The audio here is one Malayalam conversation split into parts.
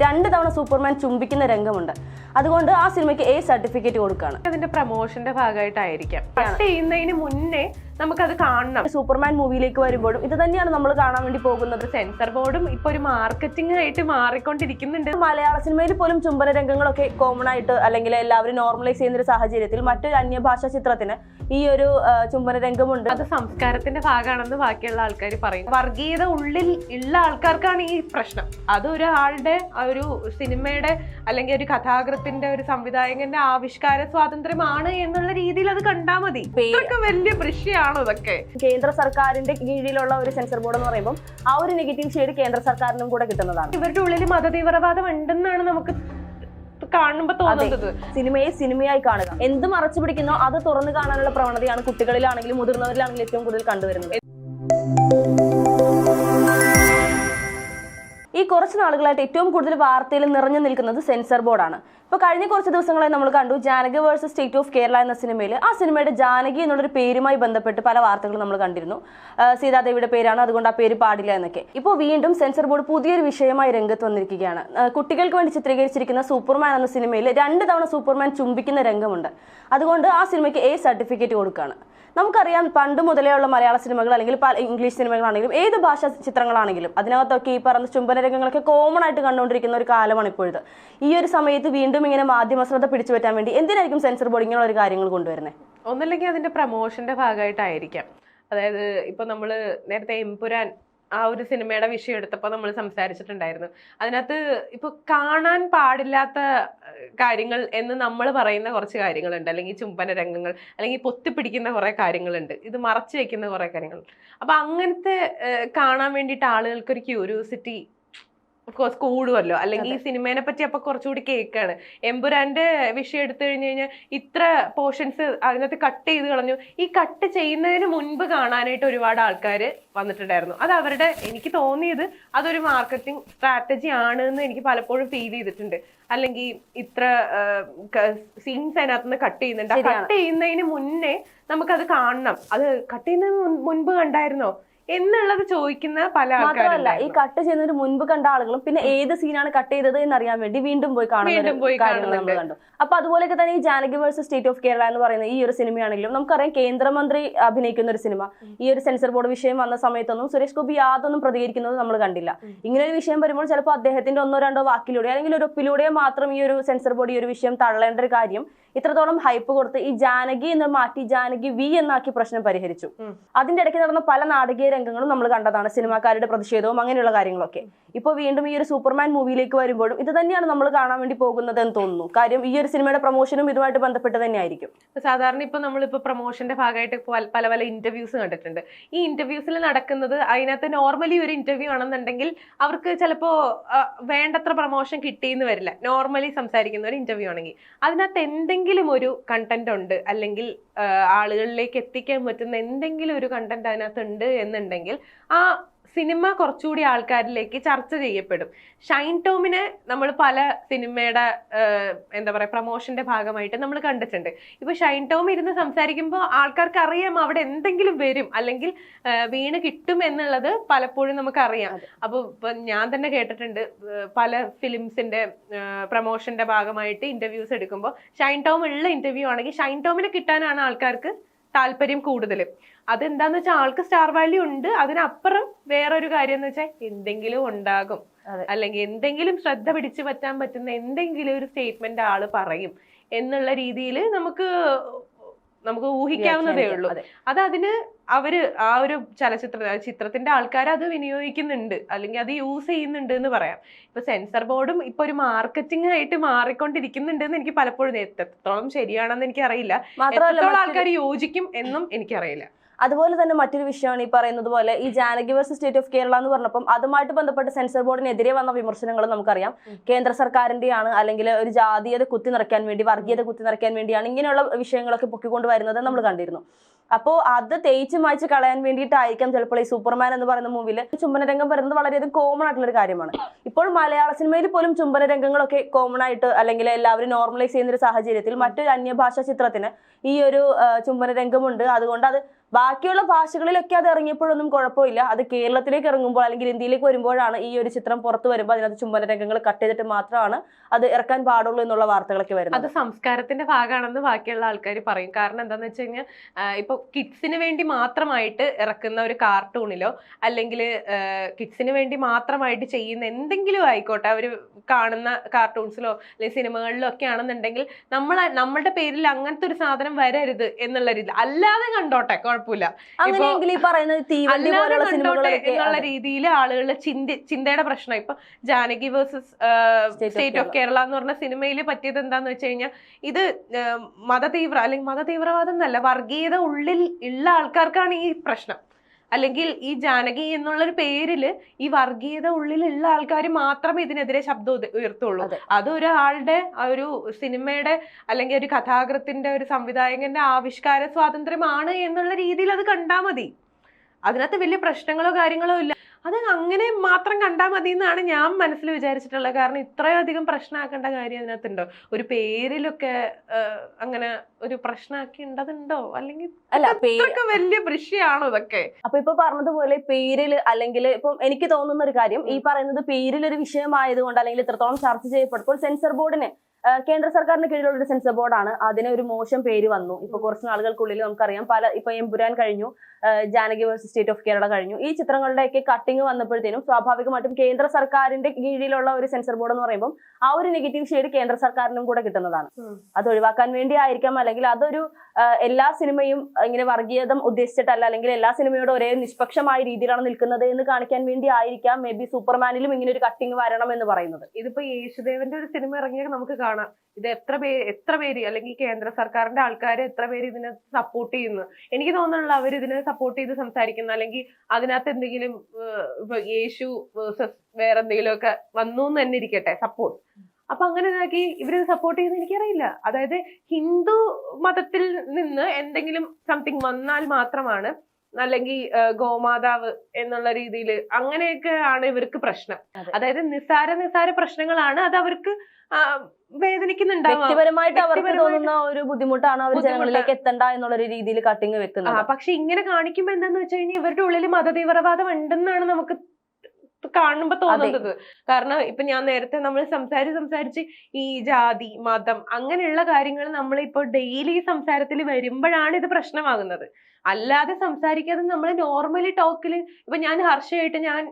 2 തവണ സൂപ്പർമാൻ ചുംബിക്കുന്ന രംഗമുണ്ട്. അതുകൊണ്ട് ആ സിനിമയ്ക്ക് A സർട്ടിഫിക്കറ്റ് കൊടുക്കുകയാണ്. അതിന്റെ പ്രൊമോഷന്റെ ഭാഗമായിട്ടായിരിക്കാം. ചെയ്യുന്നതിന് മുന്നേ നമുക്കത് കാണണം. സൂപ്പർമാൻ മൂവിയിലേക്ക് വരുമ്പോഴും ഇത് തന്നെയാണ് നമ്മൾ കാണാൻ വേണ്ടി പോകുന്നത്. സെൻസർ ബോർഡും ഇപ്പൊ ഒരു മാർക്കറ്റിംഗ് ആയിട്ട് മാറിക്കൊണ്ടിരിക്കുന്നുണ്ട്. മലയാള സിനിമയിൽ പോലും ചുംബന രംഗങ്ങളൊക്കെ കോമൺ ആയിട്ട് അല്ലെങ്കിൽ എല്ലാവരും നോർമലൈസ് ചെയ്യുന്ന ഒരു സാഹചര്യത്തിൽ മറ്റൊരു അന്യഭാഷാ ചിത്രത്തിന് ഈ ഒരു ചുംബന രംഗമുണ്ട്. അത് സംസ്കാരത്തിന്റെ ഭാഗമാണെന്ന് ബാക്കിയുള്ള ആൾക്കാർ പറയും. വർഗീയത ഉള്ളിൽ ഉള്ള ആൾക്കാർക്കാണ് ഈ പ്രശ്നം. അത് ഒരാളുടെ ഒരു സിനിമയുടെ അല്ലെങ്കിൽ ഒരു കഥാകൃത്തിന്റെ ഒരു സംവിധായകന്റെ ആവിഷ്കാര സ്വാതന്ത്ര്യമാണ് എന്നുള്ള രീതിയിൽ അത് കണ്ടാൽ മതി. ഇതൊക്കെ വലിയ ദൃശ്യമാണോ ഇതൊക്കെ? കേന്ദ്ര സർക്കാരിന്റെ കീഴിലുള്ള ഒരു സെൻസർ ബോർഡ് എന്ന് പറയുമ്പോൾ ആ ഒരു നെഗറ്റീവ് ഷെയ്ഡ് കേന്ദ്ര സർക്കാരിനും കൂടെ കിട്ടുന്നതാണ്. ഇവരുടെ ഉള്ളിൽ മതതീവ്രവാദം ഉണ്ടെന്നാണ് നമുക്ക് കാണുമ്പോ തോന്നുന്നത്. സിനിമയെ സിനിമയായി കാണുക, എന്ത് മറച്ചു പിടിക്കുന്നോ അത് തുറന്നു കാണാനുള്ള പ്രവണതയാണ് കുട്ടികളിലാണെങ്കിലും മുതിർന്നവരിലാണെങ്കിലും ഏറ്റവും കൂടുതൽ കണ്ടുവരുന്നത്. ഈ കുറച്ച് നാളുകളായിട്ട് ഏറ്റവും കൂടുതൽ വാർത്തയിൽ നിറഞ്ഞു നിൽക്കുന്നത് സെൻസർ ബോർഡാണ്. ഇപ്പോൾ കഴിഞ്ഞ കുറച്ച് ദിവസങ്ങളായി നമ്മൾ കണ്ടു Janaki versus state of Kerala എന്ന സിനിമയിൽ ആ സിനിമയുടെ ജാനകി എന്നുള്ളൊരു പേരുമായി ബന്ധപ്പെട്ട് പല വാർത്തകളും നമ്മൾ കണ്ടിരുന്നു. സീതാദേവിയുടെ പേരാണ്, അതുകൊണ്ട് ആ പേര് പാടില്ല എന്നൊക്കെ. ഇപ്പോൾ വീണ്ടും സെൻസർ ബോർഡ് പുതിയൊരു വിഷയമായി രംഗത്ത് വന്നിരിക്കുകയാണ്. കുട്ടികൾക്ക് വേണ്ടി ചിത്രീകരിച്ചിരിക്കുന്ന സൂപ്പർമാൻ എന്ന സിനിമയിൽ 2 തവണ സൂപ്പർമാൻ ചുംബിക്കുന്ന രംഗമുണ്ട്. അതുകൊണ്ട് ആ സിനിമയ്ക്ക് A സർട്ടിഫിക്കറ്റ് കൊടുക്കുകയാണ്. നമുക്കറിയാം, പണ്ട് മുതലേ ഉള്ള മലയാള സിനിമകൾ അല്ലെങ്കിൽ ഇംഗ്ലീഷ് സിനിമകളാണെങ്കിലും ഏത് ഭാഷാ ചിത്രങ്ങളാണെങ്കിലും അതിനകത്തൊക്കെ ഈ പറഞ്ഞ ചുംബന രംഗങ്ങളൊക്കെ കോമൺ ആയിട്ട് കണ്ടുകൊണ്ടിരിക്കുന്ന ഒരു കാലമാണ് ഇപ്പോഴത്. ഈ ഒരു സമയത്ത് വീണ്ടും ഇങ്ങനെ മാധ്യമ ശ്രദ്ധ പിടിച്ചു പറ്റാൻ വേണ്ടി എന്തിനായിരിക്കും സെൻസർ ബോർഡ് ഇങ്ങനെയുള്ള ഒരു കാര്യങ്ങൾ കൊണ്ടുവരുന്നത്? ഒന്നല്ലെങ്കിൽ അതിന്റെ പ്രൊമോഷന്റെ ഭാഗമായിട്ടായിരിക്കാം. അതായത് ഇപ്പൊ നമ്മള് നേരത്തെ എമ്പുരാൻ ആ ഒരു സിനിമയുടെ വിഷയം എടുത്തപ്പോൾ നമ്മൾ സംസാരിച്ചിട്ടുണ്ടായിരുന്നു. അതിനകത്ത് ഇപ്പൊ കാണാൻ പാടില്ലാത്ത കാര്യങ്ങൾ എന്ന് നമ്മൾ പറയുന്ന കുറച്ച് കാര്യങ്ങളുണ്ട്, അല്ലെങ്കിൽ ചുംബന രംഗങ്ങൾ, അല്ലെങ്കിൽ പൊത്തിപ്പിടിക്കുന്ന കുറെ കാര്യങ്ങളുണ്ട്, ഇത് മറച്ചു വെക്കുന്ന കുറെ കാര്യങ്ങൾ. അപ്പൊ അങ്ങനത്തെ കാണാൻ വേണ്ടിയിട്ട് ആളുകൾക്കൊരു ക്യൂരിയോസിറ്റി ഓഫ്കോഴ്സ് കൂടുമല്ലോ. അല്ലെങ്കിൽ ഈ സിനിമേനെ പറ്റി അപ്പൊ കുറച്ചുകൂടി കേൾക്കാണ്. എമ്പുരാന്റെ വിഷയം എടുത്തു കഴിഞ്ഞു കഴിഞ്ഞാൽ ഇത്ര പോർഷൻസ് അതിനകത്ത് കട്ട് ചെയ്ത് കളഞ്ഞു. ഈ കട്ട് ചെയ്യുന്നതിന് മുൻപ് കാണാനായിട്ട് ഒരുപാട് ആൾക്കാർ വന്നിട്ടുണ്ടായിരുന്നു. അത് അവരുടെ, എനിക്ക് തോന്നിയത് അതൊരു മാർക്കറ്റിംഗ് സ്ട്രാറ്റജി ആണ് എന്ന് എനിക്ക് പലപ്പോഴും ഫീൽ ചെയ്തിട്ടുണ്ട്. അല്ലെങ്കിൽ ഇത്ര സീൻസ് അതിനകത്തുനിന്ന് കട്ട് ചെയ്യുന്നുണ്ട്. കട്ട് ചെയ്യുന്നതിന് മുന്നേ നമുക്കത് കാണണം. അത് കട്ട് ചെയ്യുന്നതിന് മുൻപ് കണ്ടായിരുന്നോ എന്നുള്ളത് ചോദിക്കുന്ന പല ആൾക്കാരല്ല. ഈ കട്ട് ചെയ്യുന്നതിന് മുൻപ് കണ്ട ആളുകളും പിന്നെ ഏത് സീനാണ് കട്ട് ചെയ്തത് എന്നറിയാൻ വേണ്ടി വീണ്ടും പോയി കാണുന്നുണ്ട്. അപ്പൊ അതുപോലെയൊക്കെ തന്നെ ഈ Janaki versus state of Kerala എന്ന് പറയുന്ന ഈ ഒരു സിനിമയാണെങ്കിലും നമുക്കറിയാം, കേന്ദ്രമന്ത്രി അഭിനയിക്കുന്ന ഒരു സിനിമ. ഈ ഒരു സെൻസർ ബോർഡ് വിഷയം വന്ന സമയത്തൊന്നും സുരേഷ് ഗോപി യാതൊന്നും പ്രതികരിക്കുന്നത് നമ്മൾ കണ്ടില്ല. ഇങ്ങനെ ഒരു വിഷയം വരുമ്പോൾ ചിലപ്പോൾ അദ്ദേഹത്തിന്റെ 1-2 വാക്കിലൂടെ അല്ലെങ്കിൽ ഒരു ഒപ്പിലൂടെ മാത്രം ഈ ഒരു സെൻസർ ബോർഡ് ഈ ഒരു വിഷയം തള്ളേണ്ട ഒരു കാര്യം ഇത്രത്തോളം ഹൈപ്പ് കൊടുത്ത് ഈ ജാനകി എന്ന് മാറ്റി ജാനകി V എന്നാക്കി പ്രശ്നം പരിഹരിച്ചു. അതിന്റെ ഇടയ്ക്ക് നടന്ന പല നാടകീയ രംഗങ്ങളും നമ്മൾ കണ്ടതാണ്, സിനിമാക്കാരുടെ പ്രതിഷേധവും അങ്ങനെയുള്ള കാര്യങ്ങളൊക്കെ. ഇപ്പൊ വീണ്ടും ഈ ഒരു സൂപ്പർമാൻ മൂവിയിലേക്ക് വരുമ്പോഴും ഇത് തന്നെയാണ് നമ്മൾ കാണാൻ വേണ്ടി പോകുന്നത് എന്ന് തോന്നുന്നു. കാര്യം ഈ ഒരു സിനിമയുടെ പ്രൊമോഷനും ഇതുമായിട്ട് ബന്ധപ്പെട്ട് തന്നെയായിരിക്കും. സാധാരണ ഇപ്പൊ നമ്മളിപ്പോ പ്രൊമോഷന്റെ ഭാഗമായിട്ട് പല പല ഇന്റർവ്യൂസ് കണ്ടിട്ടുണ്ട്. ഈ ഇന്റർവ്യൂസിൽ നടക്കുന്നത്, അതിനകത്ത് നോർമലി ഒരു ഇന്റർവ്യൂ ആണെന്നുണ്ടെങ്കിൽ അവർക്ക് ചിലപ്പോ വേണ്ടത്ര പ്രൊമോഷൻ കിട്ടിയെന്ന് വരില്ല. നോർമലി സംസാരിക്കുന്ന ഒരു ഇന്റർവ്യൂ ആണെങ്കിൽ അതിനകത്ത് എന്തെങ്കിലും ഒരു കണ്ടന്റ് ഉണ്ട്, അല്ലെങ്കിൽ ആളുകളിലേക്ക് എത്തിക്കാൻ പറ്റുന്ന എന്തെങ്കിലും ഒരു കണ്ടന്റ് അതിനകത്ത് ഉണ്ട് എന്നുണ്ടെങ്കിൽ ആ സിനിമ കുറച്ചുകൂടി ആൾക്കാരിലേക്ക് ചർച്ച ചെയ്യപ്പെടും. ഷൈൻ ടോമിനെ നമ്മൾ പല സിനിമയുടെ എന്താ പറയാ പ്രൊമോഷന്റെ ഭാഗമായിട്ട് നമ്മൾ കണ്ടിട്ടുണ്ട്. ഇപ്പൊ ഷൈൻ ടോം ഇരുന്ന് സംസാരിക്കുമ്പോൾ ആൾക്കാർക്ക് അറിയാം അവിടെ എന്തെങ്കിലും വരും, അല്ലെങ്കിൽ വീണ് കിട്ടും എന്നുള്ളത് പലപ്പോഴും നമുക്കറിയാം. അപ്പൊ ഞാൻ തന്നെ കേട്ടിട്ടുണ്ട്, പല ഫിലിംസിന്റെ പ്രൊമോഷന്റെ ഭാഗമായിട്ട് ഇന്റർവ്യൂസ് എടുക്കുമ്പോൾ ഷൈൻ ടോം ഉള്ള ഇന്റർവ്യൂ ആണെങ്കിൽ ഷൈൻ ടോമിനെ കിട്ടാനാണ് ആൾക്കാർക്ക് താല്പര്യം കൂടുതലും. അതെന്താന്ന് വെച്ചാൽ ആൾക്ക് സ്റ്റാർ വാല്യൂ ഉണ്ട്. അതിനപ്പുറം വേറൊരു കാര്യം എന്ന് വെച്ചാൽ എന്തെങ്കിലും ഉണ്ടാകും, അല്ലെങ്കിൽ എന്തെങ്കിലും ശ്രദ്ധ പിടിച്ചു പറ്റാൻ പറ്റുന്ന എന്തെങ്കിലും ഒരു സ്റ്റേറ്റ്മെന്റ് ആള് പറയും എന്നുള്ള രീതിയിൽ നമുക്ക് ഊഹിക്കാവുന്നതേ ഉള്ളൂ. അതിന് അവര് ആ ഒരു ചിത്രത്തിന്റെ ആൾക്കാർ അത് വിനിയോഗിക്കുന്നുണ്ട്, അല്ലെങ്കിൽ അത് യൂസ് ചെയ്യുന്നുണ്ട് എന്ന് പറയാം. ഇപ്പൊ സെൻസർ ബോർഡും ഇപ്പൊ ഒരു മാർക്കറ്റിംഗ് ആയിട്ട് മാറിക്കൊണ്ടിരിക്കുന്നുണ്ട് എന്ന് എനിക്ക് പലപ്പോഴും, എത്രത്തോളം ശരിയാണെന്ന് എനിക്കറിയില്ല, എത്രത്തോളം ആൾക്കാർ യോജിക്കും എന്നും എനിക്കറിയില്ല. അതുപോലെ തന്നെ മറ്റൊരു വിഷയമാണ് ഈ പറയുന്നത് പോലെ ഈ Janaki versus state of Kerala എന്ന് പറഞ്ഞപ്പം അതുമായിട്ട് ബന്ധപ്പെട്ട് സെൻസർ ബോർഡിനെതിരെ വന്ന വിമർശനങ്ങൾ നമുക്കറിയാം. കേന്ദ്ര സർക്കാരിന്റെയാണ്, അല്ലെങ്കിൽ ഒരു ജാതീയത കുത്തി നിറയ്ക്കാൻ വേണ്ടി, വർഗീയത കുത്തി നിറയ്ക്കാൻ വേണ്ടിയാണ് ഇങ്ങനെയുള്ള വിഷയങ്ങളൊക്കെ പൊക്കിക്കൊണ്ട് വരുന്നത് നമ്മൾ കണ്ടിരുന്നു. അപ്പോൾ അത് തേച്ച് മായ്ച്ച് കളയാൻ വേണ്ടിയിട്ടായിരിക്കാം ചിലപ്പോൾ ഈ സൂപ്പർമാൻ എന്ന് പറയുന്ന മൂവിയിൽ ചുംബന രംഗം വരുന്നത് വളരെയധികം കോമൺ ആയിട്ടുള്ള ഒരു കാര്യമാണ്. ഇപ്പോൾ മലയാള സിനിമയിൽ പോലും ചുംബന രംഗങ്ങളൊക്കെ കോമൺ ആയിട്ട് അല്ലെങ്കിൽ എല്ലാവരും നോർമലൈസ് ചെയ്യുന്ന ഒരു സാഹചര്യത്തിൽ മറ്റൊരു അന്യഭാഷാ ചിത്രത്തിന് ഈ ഒരു ചുംബന രംഗമുണ്ട്. അതുകൊണ്ട് അത് ബാക്കിയുള്ള ഭാഷകളിലൊക്കെ അത് ഇറങ്ങിയപ്പോഴൊന്നും കുഴപ്പമില്ല. അത് കേരളത്തിലേക്ക് ഇറങ്ങുമ്പോൾ അല്ലെങ്കിൽ ഇന്ത്യയിലേക്ക് വരുമ്പോഴാണ് ഈ ഒരു ചിത്രം പുറത്തു വരുമ്പോൾ അതിനകത്ത് ചുംബന രംഗങ്ങൾ കട്ട് ചെയ്തിട്ട് മാത്രമാണ് അത് ഇറക്കാൻ പാടുള്ളൂ എന്നുള്ള വാർത്തകളൊക്കെ വരുന്നത്. അത് സംസ്കാരത്തിന്റെ ഭാഗമാണെന്ന് ബാക്കിയുള്ള ആൾക്കാർ പറയും. കാരണം എന്താന്ന് വെച്ച് കഴിഞ്ഞാൽ ഇപ്പൊ കിഡ്സിന് വേണ്ടി മാത്രമായിട്ട് ഇറക്കുന്ന ഒരു കാർട്ടൂണിലോ അല്ലെങ്കിൽ കിഡ്സിന് വേണ്ടി മാത്രമായിട്ട് ചെയ്യുന്ന എന്തെങ്കിലും ആയിക്കോട്ടെ, അവർ കാണുന്ന കാർട്ടൂൺസിലോ അല്ലെങ്കിൽ സിനിമകളിലോ ഒക്കെ ആണെന്നുണ്ടെങ്കിൽ നമ്മളുടെ പേരിൽ അങ്ങനത്തെ ഒരു സാധനം വരരുത് എന്നുള്ള രീതി, അല്ലാതെ കണ്ടോട്ടെ കുഴപ്പമില്ല, അങ്ങനെയെങ്കിൽ ഈ പറയുന്നത് തീവണ്ടി പോലുള്ള സിനിമകളൊക്കെ എന്നുള്ള രീതിയിൽ ആളുകളുടെ ചിന്തയുടെ പ്രശ്നം. ഇപ്പൊ Janaki versus state of Kerala എന്ന് പറഞ്ഞ സിനിമയിൽ പറ്റിയത് എന്താന്ന് വെച്ച് കഴിഞ്ഞാൽ ഇത് മതതീവ്രവാദം എന്നല്ല, വർഗീയത ഉള്ളിൽ ഉള്ള ആൾക്കാർക്കാണ് ഈ പ്രശ്നം. അല്ലെങ്കിൽ ഈ ജാനകി എന്നുള്ളൊരു പേരില് ഈ വർഗീയത ഉള്ളിലുള്ള ആൾക്കാർ മാത്രമേ ഇതിനെതിരെ ശബ്ദം ഉയർത്തുള്ളൂ. അത് ഒരാളുടെ ഒരു സിനിമയുടെ അല്ലെങ്കിൽ ഒരു കഥാകൃത്തിന്റെ ഒരു സംവിധായകന്റെ ആവിഷ്കാര സ്വാതന്ത്ര്യമാണ് എന്നുള്ള രീതിയിൽ അത് കണ്ടാൽ മതി. അതിനകത്ത് വലിയ പ്രശ്നങ്ങളോ കാര്യങ്ങളോ ഇല്ല. അത് അങ്ങനെ മാത്രം കണ്ടാൽ മതി എന്നാണ് ഞാൻ മനസ്സിൽ വിചാരിച്ചിട്ടുള്ളത്. കാരണം ഇത്രയധികം പ്രശ്നമാക്കേണ്ട കാര്യം അതിനകത്തുണ്ടോ? ഒരു പേരിലൊക്കെ അങ്ങനെ ഒരു പ്രശ്നമാക്കേണ്ടതുണ്ടോ? അല്ലെങ്കിൽ വലിയ വിഷയമാണോ ഇതൊക്കെ? അപ്പൊ ഇപ്പൊ പറഞ്ഞതുപോലെ പേരിൽ അല്ലെങ്കിൽ ഇപ്പം എനിക്ക് തോന്നുന്ന ഒരു കാര്യം, ഈ പറയുന്നത് പേരിൽ ഒരു വിഷയമായതുകൊണ്ട് അല്ലെങ്കിൽ ഇത്രത്തോളം ചർച്ച ചെയ്യപ്പെടുമ്പോൾ സെൻസർ ബോർഡിന് കേന്ദ്ര സർക്കാരിന് കീഴിലുള്ള ഒരു സെൻസർ ബോർഡാണ്, അതിന് ഒരു മോശം പേര് വന്നു. ഇപ്പൊ കുറച്ച് നാളുകൾക്കുള്ളിൽ നമുക്കറിയാം ഇപ്പൊ എമ്പുരാൻ കഴിഞ്ഞു, Janaki versus state of Kerala കഴിഞ്ഞു. ഈ ചിത്രങ്ങളുടെയൊക്കെ കട്ടിങ് വന്നപ്പോഴത്തേനും സ്വാഭാവികമായിട്ടും കേന്ദ്ര സർക്കാരിന്റെ കീഴിലുള്ള ഒരു സെൻസർ ബോർഡ് എന്ന് പറയുമ്പോൾ ആ ഒരു നെഗറ്റീവ് ഷെയ്ഡ് കേന്ദ്ര സർക്കാരിനും കൂടെ കിട്ടുന്നതാണ്. അത് ഒഴിവാക്കാൻ വേണ്ടി ആയിരിക്കാം, അല്ലെങ്കിൽ അതൊരു എല്ലാ സിനിമയും ഇങ്ങനെ വർഗീയത ഉദ്ദേശിച്ചിട്ടല്ല, അല്ലെങ്കിൽ എല്ലാ സിനിമയോടും ഒരേ നിഷ്പക്ഷമായ രീതിയിലാണ് നിൽക്കുന്നത് എന്ന് കാണിക്കാൻ വേണ്ടി ആയിരിക്കാം മേ ബി സൂപ്പർമാനിലും ഇങ്ങനെ ഒരു കട്ടിങ് വരണം എന്ന് പറയുന്നത്. ഇതിപ്പോ യേശുദേവന്റെ ഒരു സിനിമ ഇറങ്ങിയാൽ നമുക്ക് കാണാം ഇത് എത്ര പേര് അല്ലെങ്കിൽ കേന്ദ്ര സർക്കാരിന്റെ ആൾക്കാർ എത്ര പേര് ഇതിനെ സപ്പോർട്ട് ചെയ്യുന്നു. എനിക്ക് തോന്നുന്നില്ല അവർ ഇതിനെ സപ്പോർട്ട് ചെയ്ത് സംസാരിക്കുന്ന, അല്ലെങ്കിൽ അതിനകത്ത് എന്തെങ്കിലും ഇപ്പൊ യേശു വേഴ്സസ് വേറെ എന്തെങ്കിലും ഒക്കെ വന്നു എന്ന് തന്നെ ഇരിക്കട്ടെ സപ്പോർട്ട്. അപ്പൊ അങ്ങനെ ഇതാക്കി ഇവര് സപ്പോർട്ട് ചെയ്യുന്ന എനിക്കറിയില്ല. അതായത് ഹിന്ദു മതത്തിൽ നിന്ന് എന്തെങ്കിലും സംതിങ് വന്നാൽ മാത്രമാണ്, അല്ലെങ്കിൽ ഗോമാതാവ് എന്നുള്ള രീതിയിൽ അങ്ങനെയൊക്കെ ആണ് ഇവർക്ക് പ്രശ്നം. അതായത് നിസ്സാര പ്രശ്നങ്ങളാണ് അത് അവർക്ക് വേദനിക്കുന്നുണ്ടാവും. വ്യക്തിപരമായിട്ട് അവർക്ക് തോന്നുന്ന ഒരു ബുദ്ധിമുട്ടാണ് അവർ ജനങ്ങളിലേക്ക് എത്തണ്ട എന്നുള്ള ഒരു രീതിയിൽ കട്ടിങ് വെക്കുന്നത്. പക്ഷെ ഇങ്ങനെ കാണിക്കുമ്പോ എന്താന്ന് വെച്ച് കഴിഞ്ഞാൽ ഇവരുടെ ഉള്ളിൽ മതതീവ്രവാദം ഉണ്ടെന്നാണ് നമുക്ക് കാണുമ്പോ തോന്നുന്നത്. കാരണം ഇപ്പൊ ഞാൻ നേരത്തെ നമ്മൾ സംസാരിച്ച് ഈ ജാതി മതം അങ്ങനെയുള്ള കാര്യങ്ങൾ നമ്മളിപ്പോ ഡെയിലി സംസാരത്തിൽ വരുമ്പോഴാണ് ഇത് പ്രശ്നമാകുന്നത്. അല്ലാതെ സംസാരിക്കാതെ നമ്മൾ നോർമലി ടോക്കിൽ ഇപ്പൊ ഞാൻ ഹർഷയായിട്ട് ഞാൻ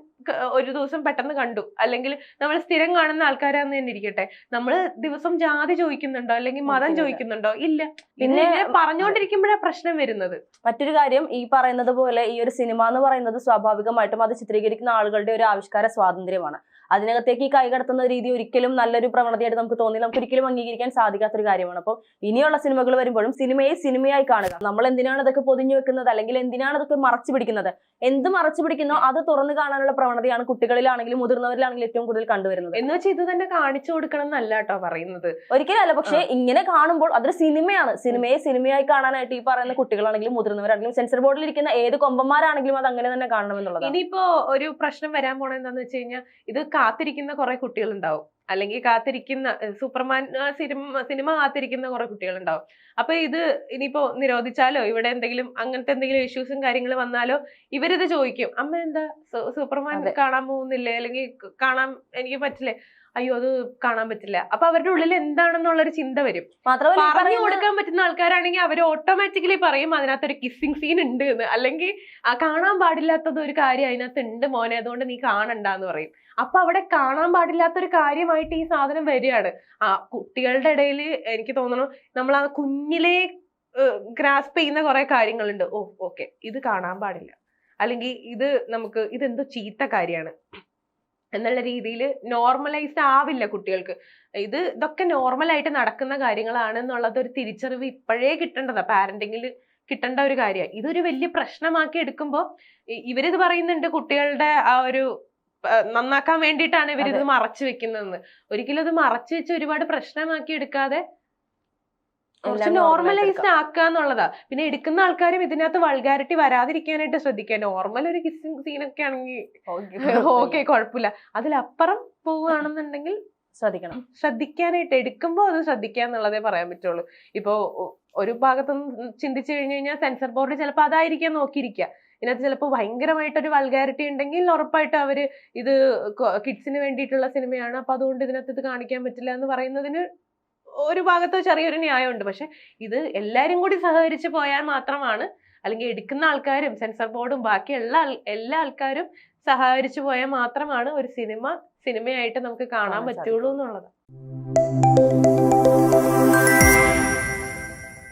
ഒരു ദിവസം പെട്ടെന്ന് കണ്ടു, അല്ലെങ്കിൽ നമ്മൾ സ്ഥിരം കാണുന്ന ആൾക്കാരാന്ന് തന്നെ ഇരിക്കട്ടെ, നമ്മൾ ദിവസം ജാതി ചോദിക്കുന്നുണ്ടോ അല്ലെങ്കിൽ മതം ചോദിക്കുന്നുണ്ടോ? ഇല്ല. പിന്നെ പറഞ്ഞുകൊണ്ടിരിക്കുമ്പോഴാണ് പ്രശ്നം വരുന്നത്. മറ്റൊരു കാര്യം, ഈ പറയുന്നത് പോലെ ഈ ഒരു സിനിമ എന്ന് പറയുന്നത് സ്വാഭാവികമായിട്ടും അത് ചിത്രീകരിക്കുന്ന ആളുകളുടെ ഒരു ആവിഷ്കാര സ്വാതന്ത്ര്യമാണ്. അതിനകത്തേക്ക് ഈ കൈകടത്തുന്ന രീതി ഒരിക്കലും നല്ലൊരു പ്രവണതയായിട്ട് നമുക്ക് തോന്നില്ല, നമുക്ക് ഒരിക്കലും അംഗീകരിക്കാൻ സാധിക്കാത്തൊരു കാര്യമാണ്. അപ്പോൾ ഇനിയുള്ള സിനിമകൾ വരുമ്പോഴും സിനിമയെ സിനിമയായി കാണുക. നമ്മൾ എന്തിനാണ് അതൊക്കെ പൊതിഞ്ഞു വെക്കുന്നത്, അല്ലെങ്കിൽ എന്തിനാണ് അതൊക്കെ മറച്ചു പിടിക്കുന്നത്? എന്ത് മറച്ചു പിടിക്കുന്നോ അത് തുറന്നു കാണാനുള്ള പ്രവണതയാണ് കുട്ടികളിലാണെങ്കിലും മുതിർന്നവരിലാണെങ്കിലും ഏറ്റവും കൂടുതൽ കണ്ടുവരുന്നത്. എന്ന് വെച്ചാൽ ഇത് തന്നെ കാണിച്ചു കൊടുക്കണം എന്നല്ല കേട്ടോ പറയുന്നത്, ഒരിക്കലല്ല. പക്ഷെ ഇങ്ങനെ കാണുമ്പോൾ അതൊരു സിനിമയാണ്. സിനിമയെ സിനിമയായി കാണാനായിട്ട് ഈ പറയുന്ന കുട്ടികളാണെങ്കിലും മുതിർന്നവരാണെങ്കിലും സെൻസർ ബോർഡിൽ ഇരിക്കുന്ന ഏത് കൊമ്പന്മാരാണെങ്കിലും അത് അങ്ങനെ തന്നെ കാണണം എന്നുള്ളത്. ഇനിയിപ്പോ ഒരു പ്രശ്നം വരാൻ പോണത് എന്താന്ന് വെച്ച് കഴിഞ്ഞാൽ ഇത് കാത്തിരിക്കുന്ന കുറെ കുട്ടികളുണ്ടാവും, അല്ലെങ്കിൽ കാത്തിരിക്കുന്ന സൂപ്പർമാൻ സിനിമ കാത്തിരിക്കുന്ന കുറെ കുട്ടികളുണ്ടാവും. അപ്പൊ ഇത് ഇനിയിപ്പോ നിരോധിച്ചാലോ ഇവിടെ എന്തെങ്കിലും അങ്ങനത്തെ എന്തെങ്കിലും ഇഷ്യൂസും കാര്യങ്ങളും വന്നാലോ ഇവരിത് ചോദിക്കും, അമ്മ എന്താ സൂപ്പർമാൻ കാണാൻ പോകുന്നില്ലേ, അല്ലെങ്കിൽ കാണാൻ എനിക്ക് പറ്റില്ലേ, അയ്യോ അത് കാണാൻ പറ്റില്ല. അപ്പൊ അവരുടെ ഉള്ളിൽ എന്താണെന്നുള്ളൊരു ചിന്ത വരും. പറഞ്ഞു കൊടുക്കാൻ പറ്റുന്ന ആൾക്കാരാണെങ്കിൽ അവർ ഓട്ടോമാറ്റിക്കലി പറയും അതിനകത്തൊരു കിസ്സിങ് സീൻ ഉണ്ട് എന്ന്, അല്ലെങ്കിൽ കാണാൻ പാടില്ലാത്തത് ഒരു കാര്യം അതിനകത്ത് ഉണ്ട് മോനെ, അതുകൊണ്ട് നീ കാണണ്ടെന്ന് പറയും. അപ്പൊ അവിടെ കാണാൻ പാടില്ലാത്തൊരു കാര്യമായിട്ട് ഈ സാധനം വരികയാണ്. കുട്ടികളുടെ ഇടയിൽ എനിക്ക് തോന്നുന്നു നമ്മൾ ആ കുഞ്ഞിലെ ഗ്രാസ്പ് ചെയ്യുന്ന കുറെ കാര്യങ്ങളുണ്ട്. ഓക്കെ ഇത് കാണാൻ പാടില്ല, അല്ലെങ്കിൽ ഇത് നമുക്ക് ഇതെന്തോ ചീത്ത കാര്യമാണ് എന്നുള്ള രീതിയിൽ നോർമലൈസ്ഡ് ആവില്ല കുട്ടികൾക്ക്. ഇതൊക്കെ നോർമലായിട്ട് നടക്കുന്ന കാര്യങ്ങളാണ് എന്നുള്ളത് ഒരു തിരിച്ചറിവ് ഇപ്പോഴേ കിട്ടേണ്ടതാ, പാരന്റിങ്ങിൽ കിട്ടേണ്ട ഒരു കാര്യമാണ്. ഇതൊരു വലിയ പ്രശ്നമാക്കി എടുക്കുമ്പോൾ ഇവരിത് പറയുന്നുണ്ട് കുട്ടികളുടെ ആ ഒരു നന്നാക്കാൻ വേണ്ടിയിട്ടാണ് ഇവരിത് മറച്ചു വെക്കുന്നതെന്ന്. ഒരിക്കലും അത് മറച്ചു വെച്ച് ഒരുപാട് പ്രശ്നമാക്കി എടുക്കാതെ കുറച്ച് നോർമലൈസ്ഡ് ആക്കുക എന്നുള്ളതാ. പിന്നെ എടുക്കുന്ന ആൾക്കാരും ഇതിനകത്ത് വൾഗാരിറ്റി വരാതിരിക്കാനായിട്ട് ശ്രദ്ധിക്കുക. നോർമൽ ഒരു കിസ്സിങ് സീനൊക്കെ ആണെങ്കിൽ ഓക്കെ കുഴപ്പമില്ല, അതിലപ്പുറം പോവുകയാണെന്നുണ്ടെങ്കിൽ ശ്രദ്ധിക്കാനായിട്ട് എടുക്കുമ്പോൾ അത് ശ്രദ്ധിക്കുക എന്നുള്ളതേ പറയാൻ പറ്റുള്ളൂ. ഇപ്പോ ഒരു ഭാഗത്തുനിന്ന് ചിന്തിച്ചു കഴിഞ്ഞു കഴിഞ്ഞാൽ സെൻസർ ബോർഡ് ചിലപ്പോൾ അതായിരിക്കാം നോക്കിയിരിക്കുക. ഇതിനകത്ത് ചിലപ്പോൾ ഭയങ്കരമായിട്ടൊരു വൾഗാരിറ്റി ഉണ്ടെങ്കിൽ ഉറപ്പായിട്ടും അവര് ഇത് കിഡ്സിന് വേണ്ടിയിട്ടുള്ള സിനിമയാണ്, അപ്പൊ അതുകൊണ്ട് ഇതിനകത്ത് ഇത് കാണിക്കാൻ പറ്റില്ല എന്ന് പറയുന്നതിന് ഒരു ഭാഗത്ത് ചെറിയൊരു ന്യായമുണ്ട്. പക്ഷെ ഇത് എല്ലാരും കൂടി സഹകരിച്ച് പോയാൽ മാത്രമാണ്, അല്ലെങ്കിൽ എടുക്കുന്ന ആൾക്കാരും സെൻസർ ബോർഡും ബാക്കി എല്ലാ ആൾക്കാരും സഹകരിച്ചു പോയാൽ മാത്രമാണ് ഒരു സിനിമയായിട്ട് നമുക്ക് കാണാൻ പറ്റുള്ളൂ എന്നുള്ളത്.